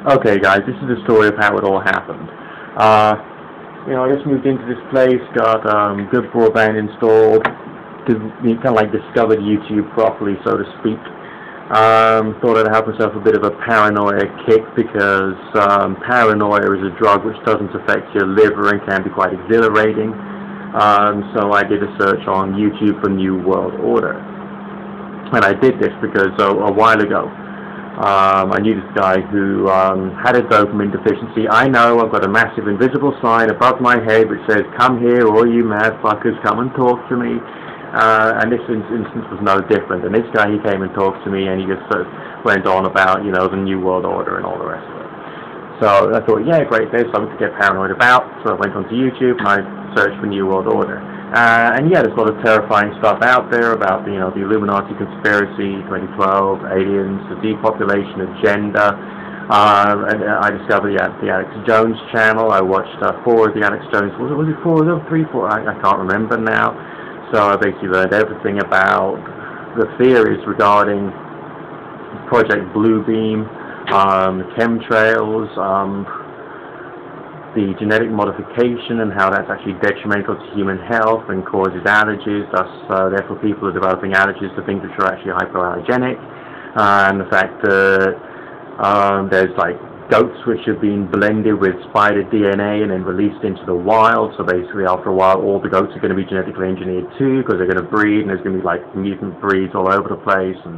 Okay, guys, this is the story of how it all happened. I just moved into this place, got good broadband installed, kind of like discovered YouTube properly, so to speak. Thought I'd have myself a bit of a paranoia kick because paranoia is a drug which doesn't affect your liver and can be quite exhilarating. So I did a search on YouTube for New World Order. And I did this because a while ago, I knew this guy who had a dopamine deficiency. I know I've got a massive invisible sign above my head which says, "Come here, all you mad fuckers, come and talk to me." And this instance was no different. And this guy, he came and talked to me, and he just went on about, the New World Order and all the rest of it. So I thought, yeah, great, there's something to get paranoid about. So I went onto YouTube and I searched for New World Order. And yeah, there's a lot of terrifying stuff out there about the Illuminati conspiracy, 2012, aliens, the depopulation agenda. And I discovered the Alex Jones channel. I watched 4 of the Alex Jones. Was it 4 of them? 3, 4? I can't remember now. So I basically learned everything about the theories regarding Project Bluebeam, chemtrails, the genetic modification and how that's actually detrimental to human health and causes allergies, thus therefore people are developing allergies to things which are actually hypoallergenic, and the fact that there's like goats which have been blended with spider DNA and then released into the wild, so basically after a while all the goats are going to be genetically engineered too, because they're going to breed and there's going to be like mutant breeds all over the place, and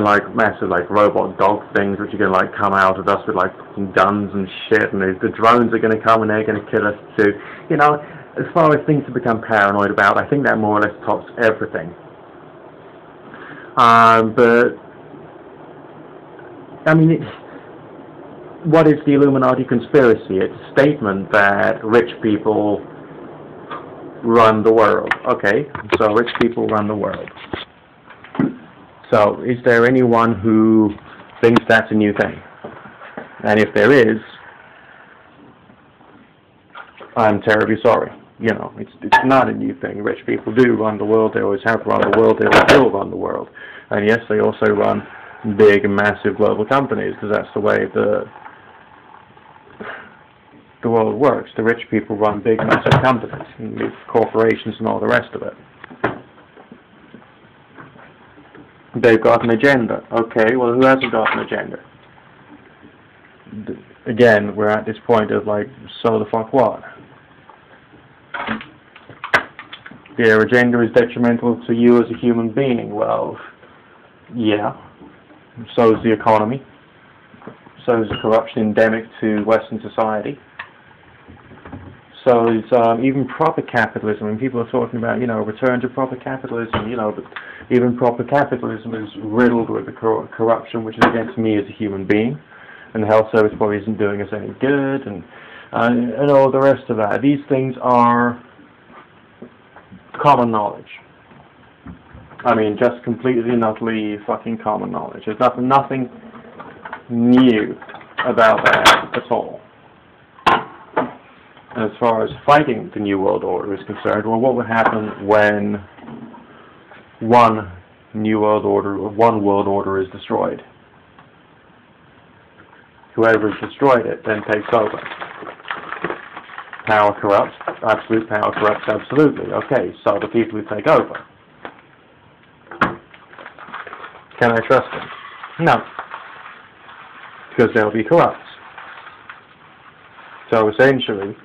like massive like robot dog things which are going to like come out of us with like guns and shit, and the drones are going to come and they're going to kill us too. As far as things to become paranoid about, I think that more or less tops everything. But I mean, what is the Illuminati conspiracy? It's a statement that rich people run the world. Okay, so rich people run the world. So, is there anyone who thinks that's a new thing? And if there is, I'm terribly sorry. It's not a new thing. Rich people do run the world. They always have run the world. They will still run the world. And yes, they also run big and massive global companies, because that's the way the world works. The rich people run big, massive companies, and big corporations and all the rest of it. They've got an agenda. Okay, well, who hasn't got an agenda? Again, we're at this point of like, so the fuck what? Their agenda is detrimental to you as a human being. Well, yeah. So is the economy. So is the corruption endemic to Western society. So is even proper capitalism. And people are talking about, return to proper capitalism, but even proper capitalism is riddled with the corruption, which is against me as a human being. And the health service probably isn't doing us any good, and all the rest of that. These things are common knowledge. I mean, just completely and utterly fucking common knowledge. There's nothing new about that at all. As far as fighting the New World Order is concerned, well, what would happen when one world order is destroyed? Whoever has destroyed it then takes over. Power corrupts. Absolute power corrupts absolutely. Okay, so the people who take over. Can I trust them? No. Because they'll be corrupt. So essentially,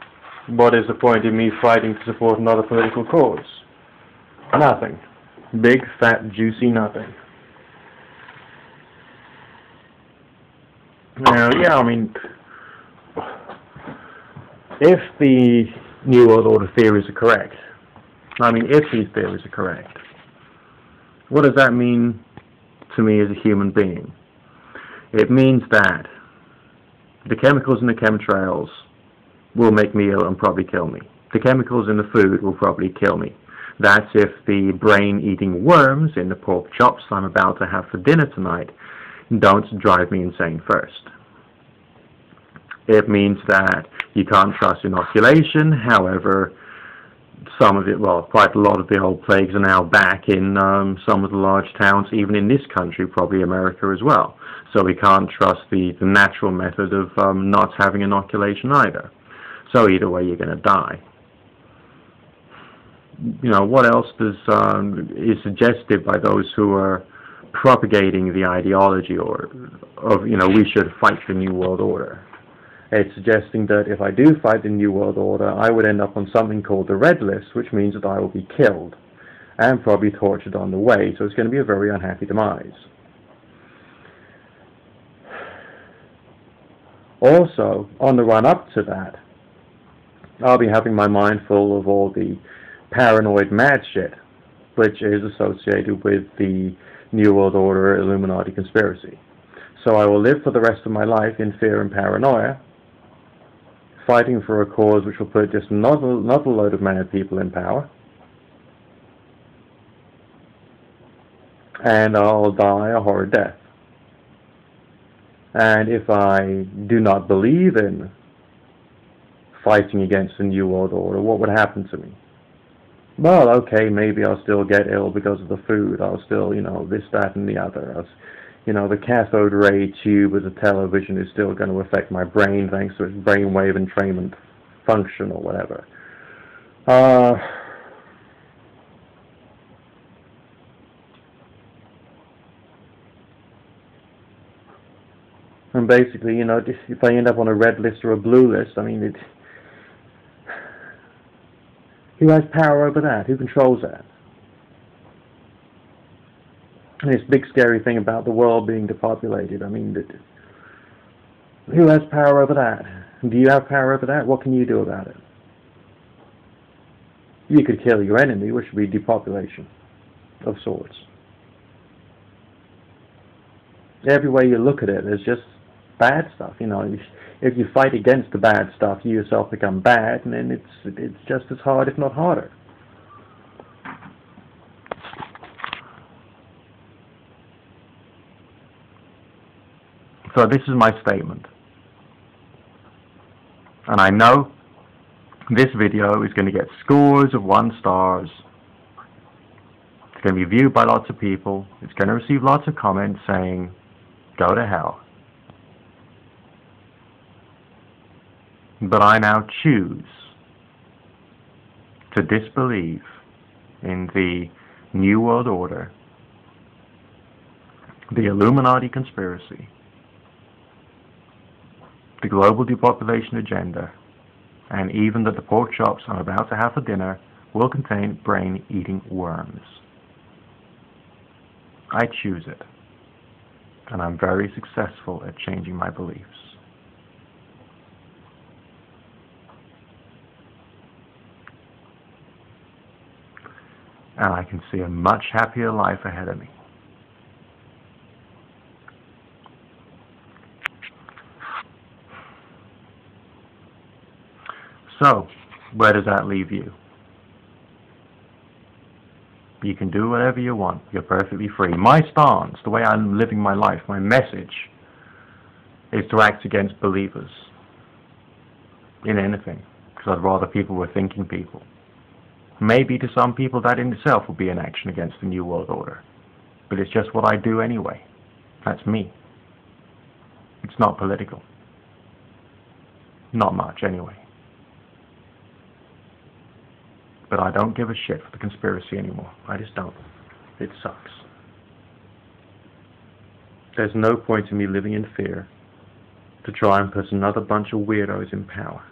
what is the point in me fighting to support another political cause? Nothing. Big, fat, juicy nothing. Now, yeah, I mean, if the New World Order theories are correct, if these theories are correct, what does that mean to me as a human being? It means that the chemicals in the chemtrails will make me ill and probably kill me. The chemicals in the food will probably kill me. That's if the brain-eating worms in the pork chops I'm about to have for dinner tonight don't drive me insane first. It means that you can't trust inoculation. However, some of it, well, quite a lot of the old plagues are now back in some of the large towns, even in this country, probably America as well. So we can't trust the natural method of not having inoculation either. So either way, you're going to die. You know, what else is suggested by those who are propagating the ideology of, you know, we should fight the New World Order? It's suggesting that if I do fight the New World Order, I would end up on something called the Red List, which means that I will be killed and probably tortured on the way. So it's going to be a very unhappy demise. Also, on the run up to that, I'll be having my mind full of all the paranoid mad shit which is associated with the New World Order Illuminati conspiracy. So I will live for the rest of my life in fear and paranoia, fighting for a cause which will put just not a load of mad people in power, and I'll die a horrid death. And if I do not believe in fighting against the New World Order, what would happen to me? Well, okay, maybe I'll still get ill because of the food. I'll still, you know, this, that, and the other. You know, the cathode ray tube as a television is still going to affect my brain thanks to its brainwave entrainment function or whatever. And basically, you know, if I end up on a red list or a blue list, I mean, who has power over that? Who controls that? And this big scary thing about the world being depopulated, I mean, who has power over that? Do you have power over that? What can you do about it? You could kill your enemy, which would be depopulation of sorts. Every way you look at it, there's just bad stuff. You know, if you fight against the bad stuff, you yourself become bad, and then it's just as hard, if not harder. So this is my statement. And I know this video is going to get scores of 1 stars. It's going to be viewed by lots of people. It's going to receive lots of comments saying, go to hell. But I now choose to disbelieve in the New World Order, the Illuminati conspiracy, the global depopulation agenda, and even that the pork chops I'm about to have for dinner will contain brain-eating worms. I choose it, and I'm very successful at changing my beliefs. And I can see a much happier life ahead of me. So, where does that leave you? You can do whatever you want. You're perfectly free. My stance, the way I'm living my life, my message, is to act against believers in anything, because I'd rather people were thinking people. Maybe to some people that in itself will be an action against the New World Order. But it's just what I do anyway. That's me. It's not political. Not much, anyway. But I don't give a shit for the conspiracy anymore. I just don't. It sucks. There's no point in me living in fear to try and put another bunch of weirdos in power.